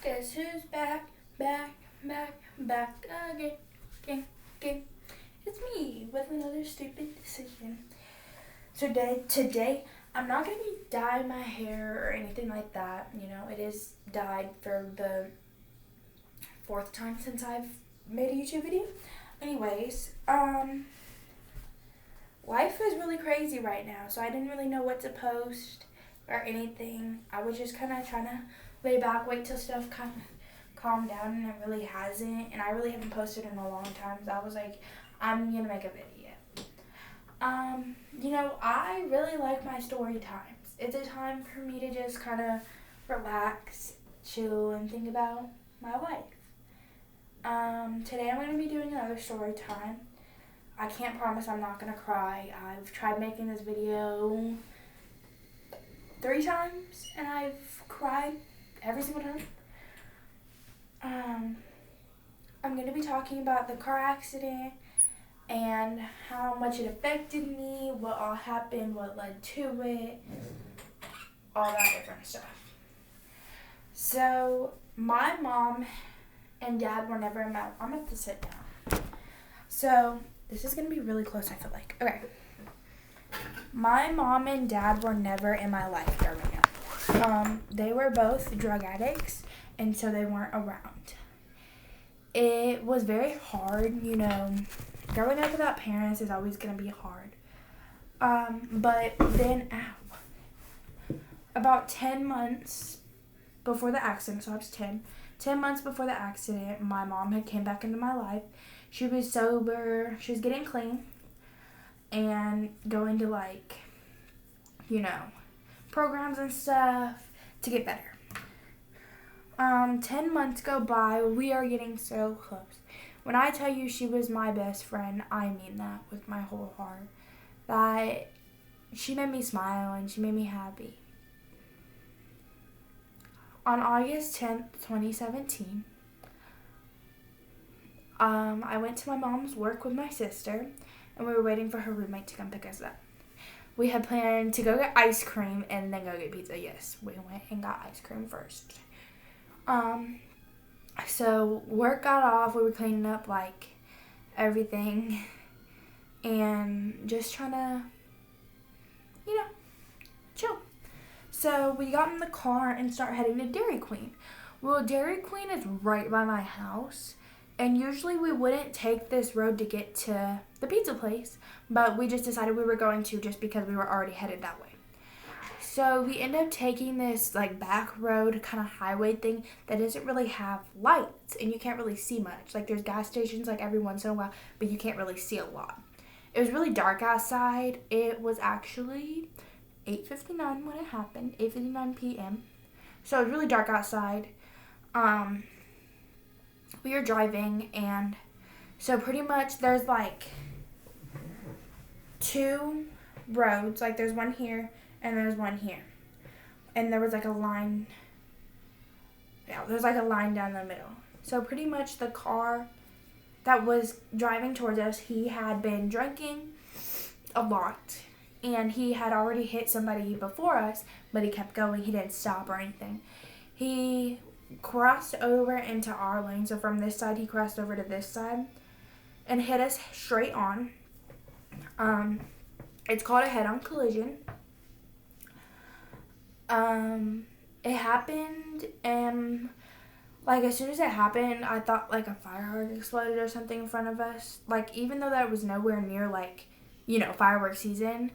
Guess who's back, back, back, back again. It's me with another stupid decision. Today, I'm not going to be dyeing my hair or anything like that. You know, it is dyed for the fourth time since I've made a YouTube video. Anyways, life is really crazy right now, so I didn't really know what to post or anything. I was just kind of trying to lay back, wait till stuff kind of calm down, and it really hasn't. And I really haven't posted in a long time, so I was like, I'm going to make a video. I really like my story times. It's a time for me to just kind of relax, chill, and think about my life. Today I'm going to be doing another story time. I can't promise I'm not going to cry. I've tried making this video 3 times, and I've cried every single time. I'm going to be talking about the car accident and how much it affected me, what all happened, what led to it, all that different stuff. So, my mom and dad were never in my... I'm going to have to sit down. So, this is going to be really close, I feel like. Okay. My mom and dad were never in my life growing up. They were both drug addicts, and so they weren't around. It was very hard, growing up without parents is always going to be hard. But then, about 10 months before the accident, so I was 10 months before the accident, my mom had came back into my life. She was sober, she was getting clean, and going to, programs and stuff to get better. 10 months go by, we are getting so close. When I tell you she was my best friend, I mean that with my whole heart. That she made me smile and she made me happy. On August 10th, 2017, I went to my mom's work with my sister, and we were waiting for her roommate to come pick us up. We had planned to go get ice cream and then go get pizza. Yes, we went and got ice cream first. So work got off, we were cleaning up, everything, and just trying to, chill. So we got in the car and started heading to Dairy Queen. Well, Dairy Queen is right by my house, and usually we wouldn't take this road to get to the pizza place, but we just decided we were going to just because we were already headed that way. So we end up taking this back road kind of highway thing that doesn't really have lights, and you can't really see much. There's gas stations every once in a while, but you can't really see a lot. It was really dark outside. It was actually 8:59 when it happened, 8:59 p.m. So it was really dark outside. We were driving, and so pretty much there's 2 roads. There's one here and there's one here. And there was a line. Yeah, there's a line down the middle. So pretty much the car that was driving towards us, he had been drinking a lot. And he had already hit somebody before us, but he kept going. He didn't stop or anything. He crossed over into our lane. So from this side, he crossed over to this side and hit us straight on. It's called a head-on collision. It happened, and as soon as it happened, I thought a firework exploded or something in front of us. Even though that was nowhere near fireworks season,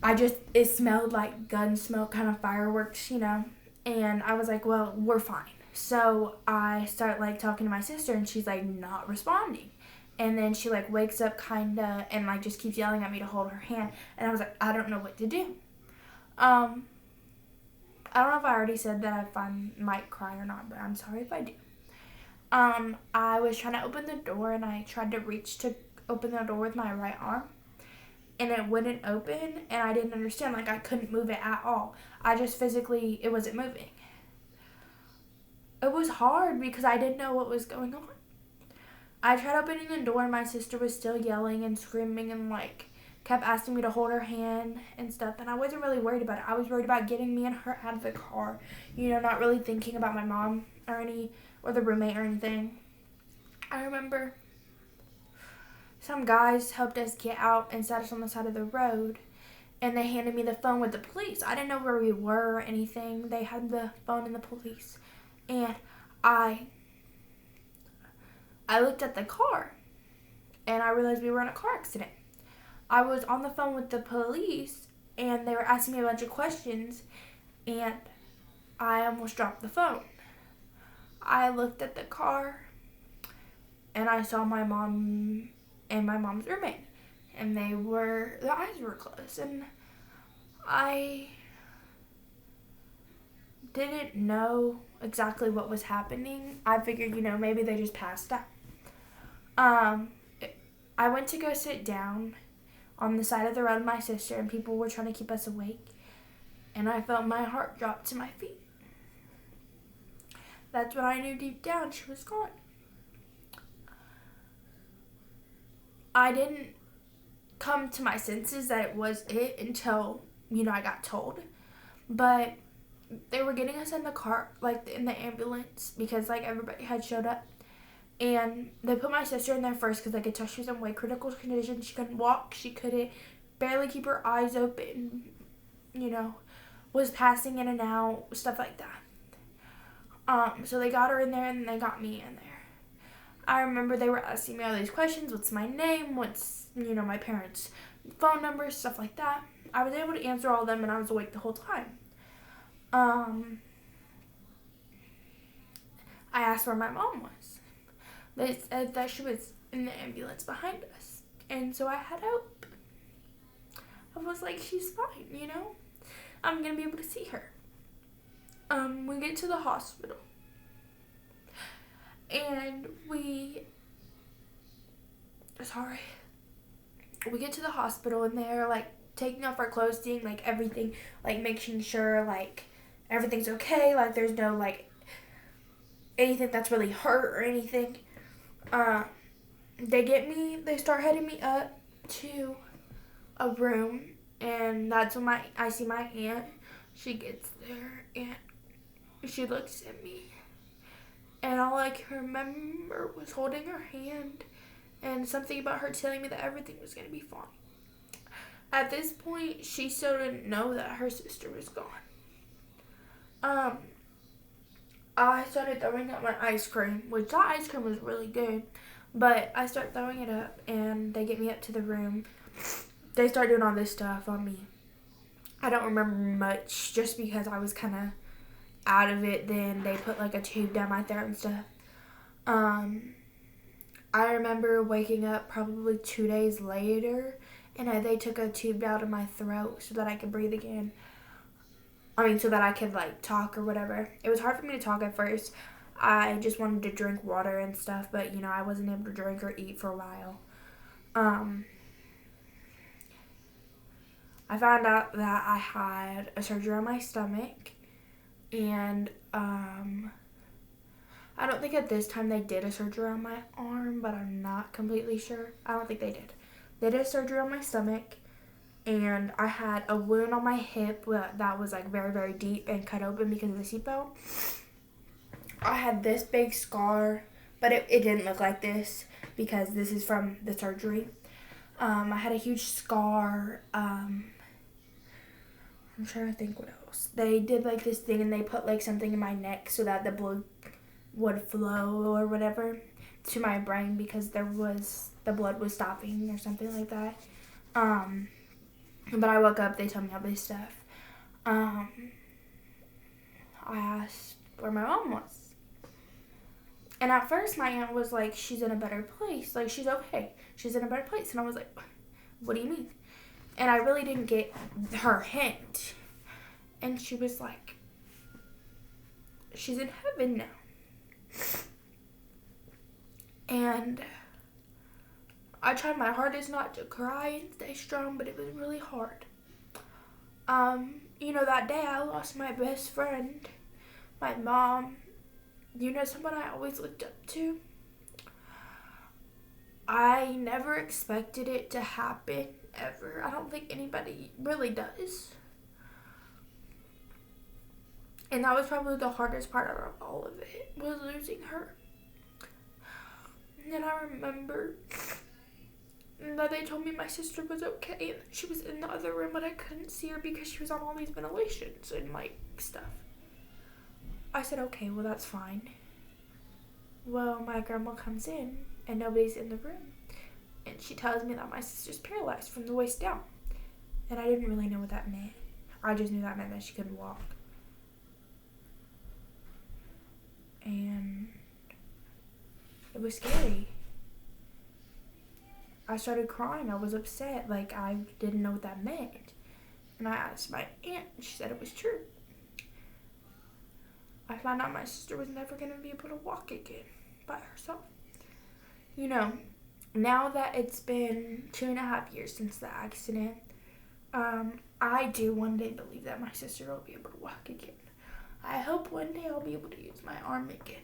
it smelled like gun smoke, kind of fireworks, and I was well, we're fine. So I start talking to my sister, and she's not responding. And then she wakes up kinda and just keeps yelling at me to hold her hand, and I was I don't know what to do. I don't know if I already said that if I might cry or not, but I'm sorry if I do. I was trying to open the door, and I tried to reach to open the door with my right arm, and it wouldn't open, and I didn't understand. I couldn't move it at all. I just physically, it wasn't moving. It was hard because I didn't know what was going on. I tried opening the door, and my sister was still yelling and screaming and kept asking me to hold her hand and stuff, and I wasn't really worried about it. I was worried about getting me and her out of the car, not really thinking about my mom or the roommate or anything. I remember some guys helped us get out and sat us on the side of the road, and they handed me the phone with the police. I didn't know where we were or anything. They had the phone and the police, and I looked at the car, and I realized we were in a car accident. I was on the phone with the police, and they were asking me a bunch of questions, and I almost dropped the phone. I looked at the car, and I saw my mom and my mom's roommate, and their eyes were closed, and I didn't know exactly what was happening. I figured, maybe they just passed out. I went to go sit down on the side of the road with my sister, and people were trying to keep us awake, and I felt my heart drop to my feet. That's when I knew deep down she was gone. I didn't come to my senses that it was it until, I got told. But they were getting us in the car, in the ambulance, because, everybody had showed up. And they put my sister in there first because they could tell she was in way critical condition. She couldn't walk. She couldn't barely keep her eyes open, was passing in and out, stuff like that. So they got her in there, and they got me in there. I remember they were asking me all these questions. What's my name? What's, my parents' phone numbers, stuff like that. I was able to answer all of them, and I was awake the whole time. I asked where my mom was. They said that she was in the ambulance behind us. And so I had hope. I was like, she's fine, I'm going to be able to see her. We get to the hospital. And we get to the hospital, and they're, taking off our clothes, seeing, everything, making sure, everything's okay, there's no, anything that's really hurt or anything. They start heading me up to a room, and that's when I see my aunt. She gets there, and she looks at me, and all I can remember was holding her hand, and something about her telling me that everything was going to be fine. At this point, she still didn't know that her sister was gone. I started throwing up my ice cream, which that ice cream was really good, but I start throwing it up, and they get me up to the room. They start doing all this stuff on me. I don't remember much, just because I was kind of out of it. Then they put a tube down my throat and stuff. I remember waking up probably 2 days later, and they took a tube out of my throat so that I could breathe again. So that I could, talk or whatever. It was hard for me to talk at first. I just wanted to drink water and stuff, but, I wasn't able to drink or eat for a while. I found out that I had a surgery on my stomach, and, I don't think at this time they did a surgery on my arm, but I'm not completely sure. I don't think they did. They did a surgery on my stomach, and I had a wound on my hip that was very, very deep and cut open because of the seatbelt. I had this big scar, but it didn't look like this because this is from the surgery. I had a huge scar. I'm trying to think what else. They did this thing, and they put something in my neck so that the blood would flow or whatever to my brain because the blood was stopping or something like that. But I woke up, they told me all this stuff. I asked where my mom was. And at first my aunt was like, she's in a better place. She's okay. She's in a better place. And I was like, what do you mean? And I really didn't get her hint. And she was like, she's in heaven now. And I tried my hardest not to cry and stay strong, but it was really hard. That day I lost my best friend, my mom, someone I always looked up to. I never expected it to happen, ever. I don't think anybody really does. And that was probably the hardest part of all of it, was losing her. And then I remember that they told me my sister was okay and she was in the other room, but I couldn't see her because she was on all these ventilations and like stuff. I said, okay, well that's fine. Well, my grandma comes in and nobody's in the room, and she tells me that my sister's paralyzed from the waist down. And I didn't really know what that meant. I just knew that meant that she couldn't walk. And it was scary. I started crying. I was upset. Like, I didn't know what that meant. And I asked my aunt, and she said it was true. I found out my sister was never going to be able to walk again by herself. You know, now that it's been 2.5 years since the accident, I do one day believe that my sister will be able to walk again. I hope one day I'll be able to use my arm again.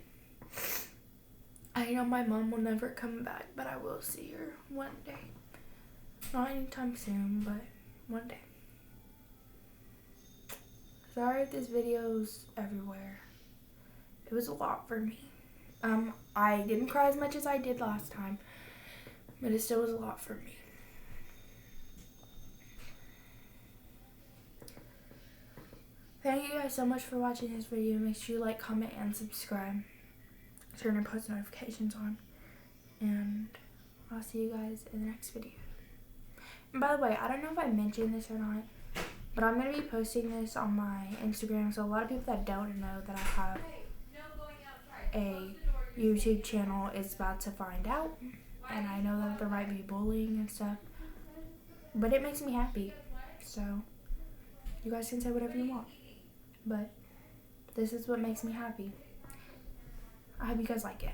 I know my mom will never come back, but I will see her one day. Not anytime soon, but one day. Sorry if this video's everywhere. It was a lot for me. I didn't cry as much as I did last time, but it still was a lot for me. Thank you guys so much for watching this video. Make sure you like, comment, and subscribe. Turn your post notifications on. And I'll see you guys in the next video. And by the way, I don't know if I mentioned this or not, but I'm going to be posting this on my Instagram. So a lot of people that don't know that I have a YouTube channel is about to find out. And I know that there might be bullying and stuff. But it makes me happy. So you guys can say whatever you want. But this is what makes me happy. I hope you guys like it.